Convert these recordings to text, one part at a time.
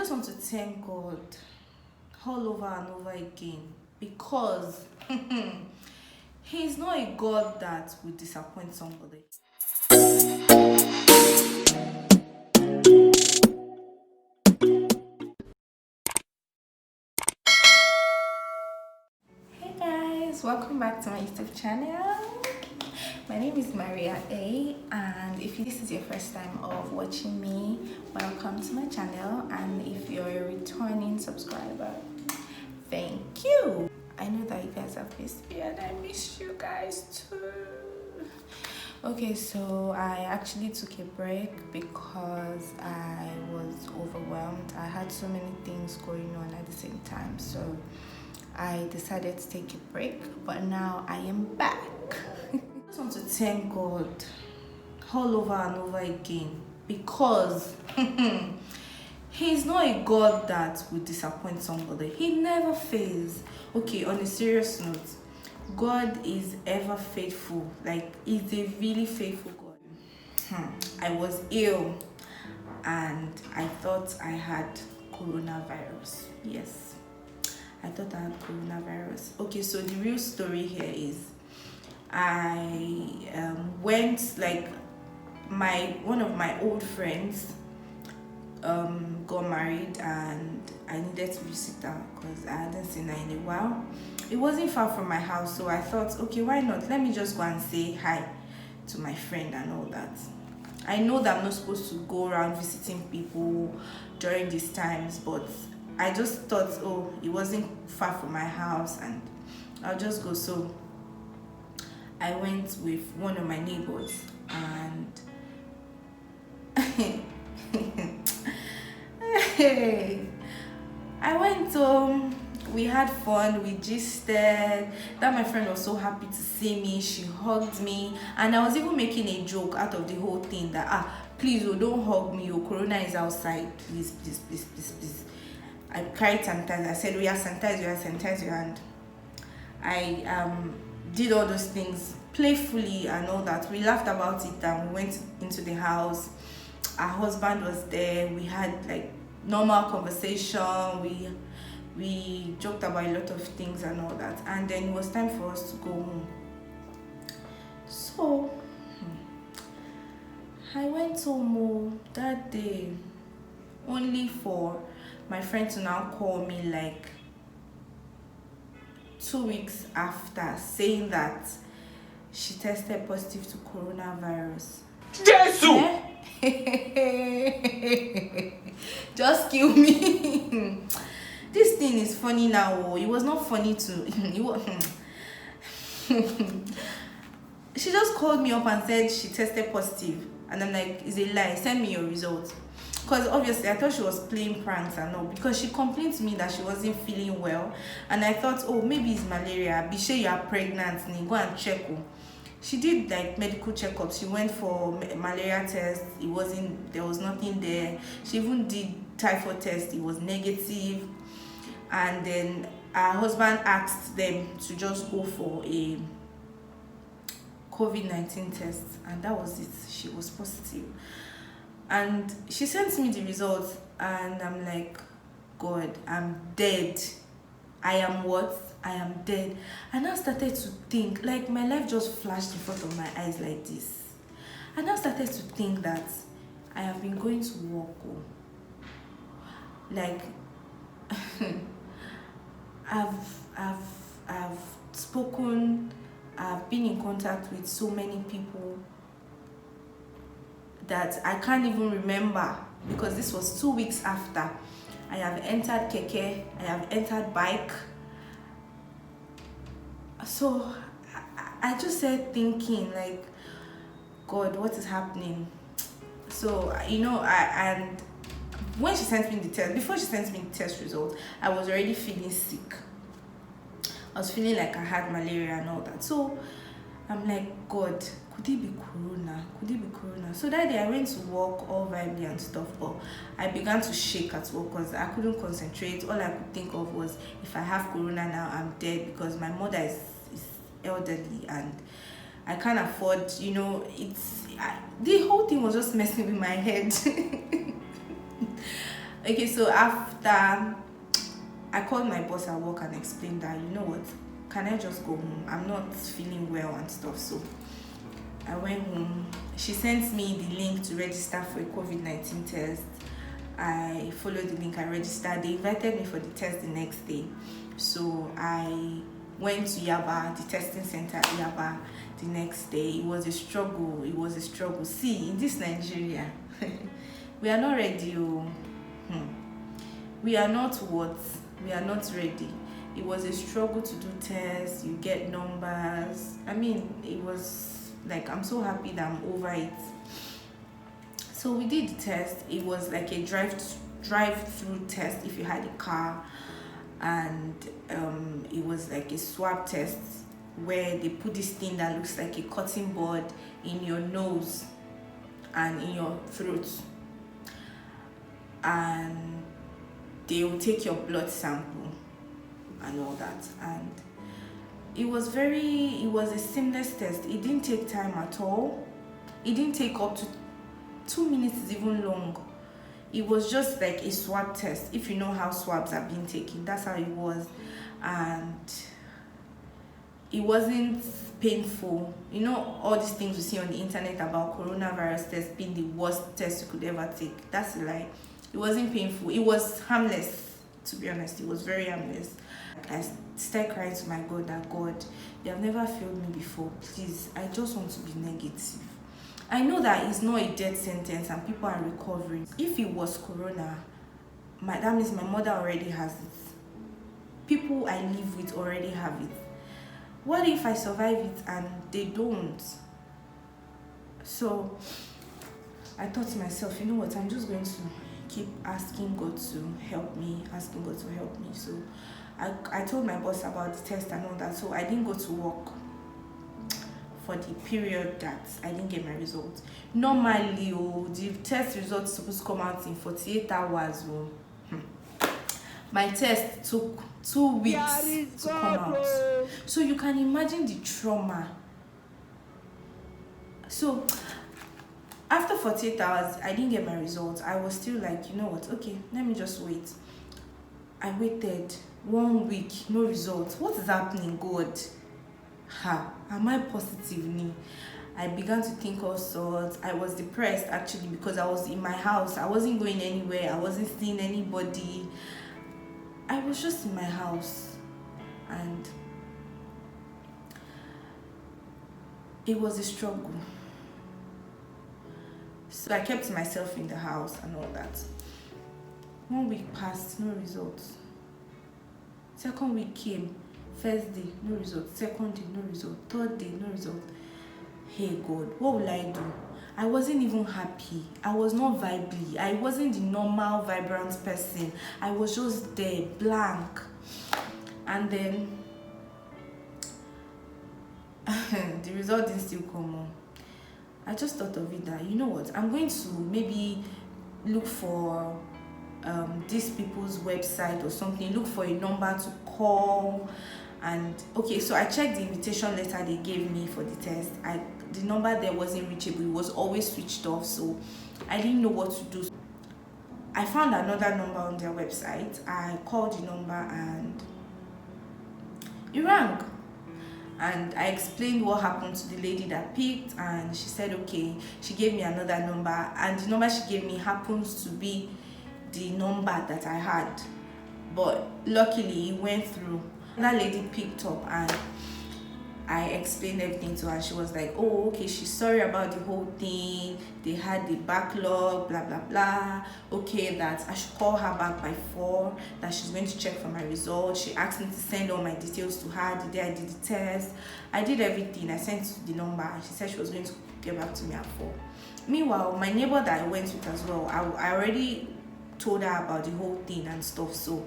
just want to thank God all over and over again because He's not a God that will disappoint somebody. Hey guys, welcome back to my YouTube channel. My name is Maria A, and if this is your first time of watching me, welcome to my channel. And if you're a returning subscriber, thank you. I know that you guys have missed me and I missed you guys too. Okay, so I actually took a break because I was overwhelmed. I had so many things going on at the same time, so I decided to take a break, but now I am back. I just want to thank God all over and over again because He's not a God that will disappoint somebody. He never fails. Okay, on a serious note, God is ever faithful. Like, He's a really faithful God. I was ill and I thought I had coronavirus. Yes, I thought I had coronavirus. Okay, so the real story here is I went, like, one of my old friends got married and I needed to visit her because I hadn't seen her in a while. It wasn't far from my house, so I thought, okay, why not? Let me just go and say hi to my friend and all that. I know that I'm not supposed to go around visiting people during these times, but I just thought, oh, it wasn't far from my house and I'll just go. So I went with one of my neighbors and I went home. We had fun, we gisted. That my friend was so happy to see me. She hugged me, and I was even making a joke out of the whole thing that please, oh, don't hug me, oh, corona is outside, please. I carried sanitizer. I said, we are sanitize your hand. I did all those things playfully and all that. We laughed about it and we went into the house. Our husband was there. We had like normal conversation. We joked about a lot of things and all that, and then it was time for us to go home. So I went home that day only for my friend to now call me like 2 weeks after, saying that she tested positive to coronavirus. Jesus! Just kill me. This thing is funny now. It was not funny to she just called me up and said she tested positive, and I'm like, it's a lie, send me your results. Because obviously I thought she was playing pranks and all, because she complained to me that she wasn't feeling well, and I thought, oh, maybe it's malaria. Be sure you are pregnant, go and check. She did like medical checkups. She went for malaria test. There was nothing there. She even did typhoid test. It was negative. And then her husband asked them to just go for a COVID-19 test, and that was it. She was positive. And she sent me the results, and I'm like, God, I'm dead. I am what? I am dead. And I started to think, like, my life just flashed in front of my eyes like this. And I started to think that I have been going to work. Like, I've spoken, I've been in contact with so many people that I can't even remember, because this was 2 weeks after. I have entered keke, I have entered bike. So I just started thinking, like, God, what is happening? So, and when she sent me the test, before she sent me the test results, I was already feeling sick. I was feeling like I had malaria and all that. So I'm like, God, could it be corona? Could it be corona? So that day I went to work all vibely and stuff, but I began to shake at work because I couldn't concentrate. All I could think of was, if I have corona now, I'm dead, because my mother is elderly and I can't afford, the whole thing was just messing with my head. Okay, so after I called my boss at work and explained that, you know what, can I just go home? I'm not feeling well and stuff. So I went home. She sent me the link to register for a COVID-19 test. I followed the link, I registered. They invited me for the test the next day. So I went to Yaba, the testing center at Yaba, the next day. It was a struggle. See, in this Nigeria, we are not ready. We are not what? We are not ready. It was a struggle to do tests. You get numbers. I mean, it was like, I'm so happy that I'm over it. So we did the test. It was like a drive-through test if you had a car, and it was like a swab test where they put this thing that looks like a cutting board in your nose and in your throat, and they will take your blood sample and all that. And it was a seamless test. It didn't take time at all. It didn't take up to 2 minutes, is even long. It was just like a swab test. If you know how swabs are being taken, that's how it was. And it wasn't painful. You know, all these things we see on the internet about coronavirus test being the worst test you could ever take. That's a lie. It wasn't painful. It was harmless, to be honest. It was very harmless. I started crying to my God that, God, you have never failed me before. Please, I just want to be negative. I know that it's not a death sentence and people are recovering. If it was corona, that means my mother already has it. People I live with already have it. What if I survive it and they don't? So I thought to myself, you know what, I'm just going to keep asking God to help me. So I told my boss about the test and all that. So I didn't go to work for the period that I didn't get my results. Normally, the test results supposed to come out in 48 hours. My test took 2 weeks to come out. So you can imagine the trauma. So after 48 hours, I didn't get my results. I was still like, you know what, okay, let me just wait. I waited 1 week, no results. What is happening, God? Am I positive? I began to think all sorts. I was depressed actually because I was in my house. I wasn't going anywhere. I wasn't seeing anybody. I was just in my house, and it was a struggle. So I kept myself in the house and all that. 1 week passed, no results. Second week came. First day, no result. Second day, no result. Third day, no result. Hey God, what will I do? I wasn't even happy. I was not vibey. I wasn't the normal vibrant person. I was just there, blank. And then the result didn't still come on. I just thought of it that, you know what, I'm going to maybe look for these people's website or something, look for a number to call. And okay, so I checked the invitation letter they gave me for the test. The number there wasn't reachable. It was always switched off, so I didn't know what to do. I found another number on their website. I called the number and it rang. And I explained what happened to the lady that picked, and she said okay. She gave me another number, and the number she gave me happens to be the number that I had. But luckily it went through. That lady picked up and I explained everything to her. She was like, oh, okay, she's sorry about the whole thing. They had the backlog, blah, blah, blah. Okay, that I should call her back by 4, that she's going to check for my results. She asked me to send all my details to her the day I did the test. I did everything. I sent the number. She said she was going to get back to me at 4. Meanwhile, my neighbor that I went with as well, I already told her about the whole thing and stuff. So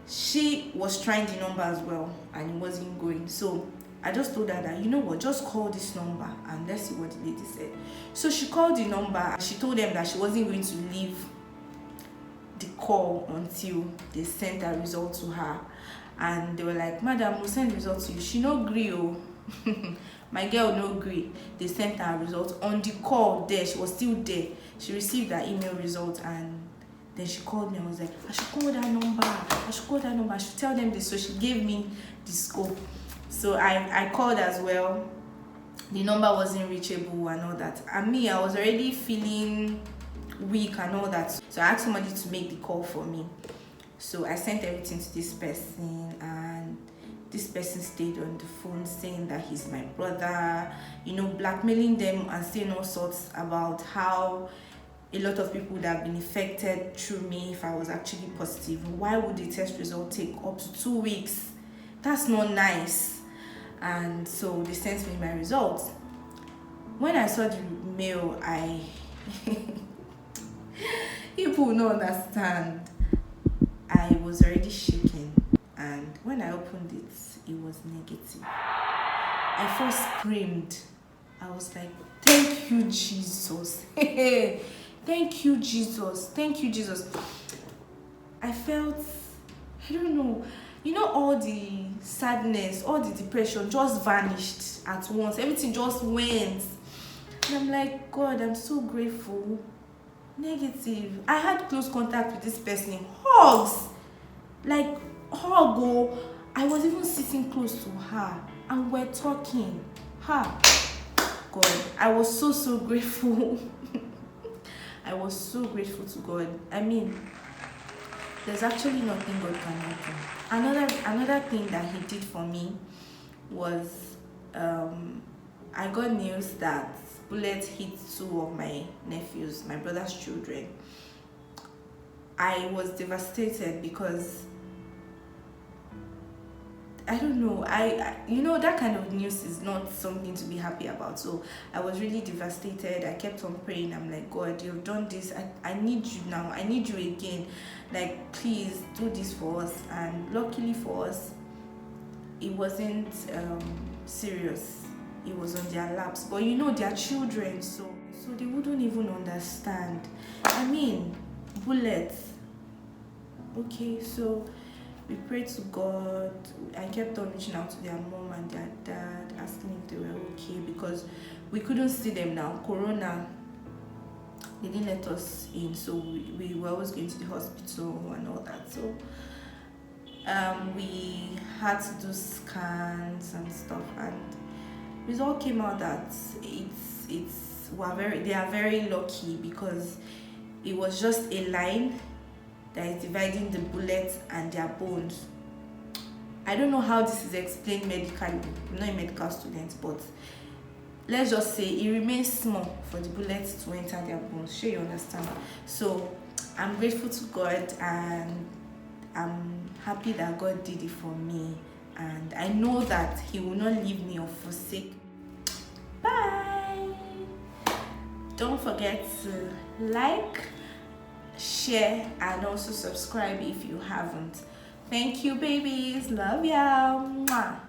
she was trying the number as well and it wasn't going. So I just told her that, you know what, just call this number and let's see what the lady said. So she called the number and she told them that she wasn't going to leave the call until they sent a result to her. And they were like, madam, we'll send the result to you. She no agree. My girl no agree. They sent her results on the call there. She was still there. She received her email result and Then she called me. I was like, I should call that number. I should tell them this. So she gave me the scope. So I called as well. The number wasn't reachable and all that. And me, I was already feeling weak and all that. So I asked somebody to make the call for me. So I sent everything to this person, and this person stayed on the phone saying that he's my brother, blackmailing them and saying all sorts about how a lot of people would have been affected through me if I was actually positive. Why would the test result take up to 2 weeks? That's not nice. And so they sent me my results. When I saw the mail, people will not understand. I was already shaking, and when I opened it, it was negative. I first screamed. I was like, thank you, Jesus. Thank you, Jesus. Thank you, Jesus. I felt, I don't know, all the sadness, all the depression just vanished at once. Everything just went. And I'm like, God, I'm so grateful. Negative. I had close contact with this person. Hugs. Like, hug. Oh. I was even sitting close to her, and we're talking. God, I was so grateful. I was so grateful to God. I mean, there's actually nothing God cannot do. Another thing that he did for me was I got news that bullet hit 2 of my nephews, my brother's children. I was devastated because I don't know. That kind of news is not something to be happy about. So I was really devastated. I kept on praying. I'm like, God, you've done this. I need you now. I need you again. Like, please do this for us. And luckily for us, it wasn't serious. It was on their laps. But they're children, so they wouldn't even understand. I mean, bullets. Okay, so we prayed to God. I kept on reaching out to their mom and their dad, asking if they were okay, because we couldn't see them now. Corona, they didn't let us in, so we were always going to the hospital and all that. So we had to do scans and stuff, and result came out that they are very lucky, because it was just a line that is dividing the bullets and their bones. I don't know how this is explained medically. I'm not a medical student, but let's just say it remains small for the bullets to enter their bones. Sure, you understand? So I'm grateful to God, and I'm happy that God did it for me, and I know that He will not leave me or forsake me. Bye. Don't forget to like, share, and also subscribe if you haven't. Thank you, babies. Love ya. Mwah.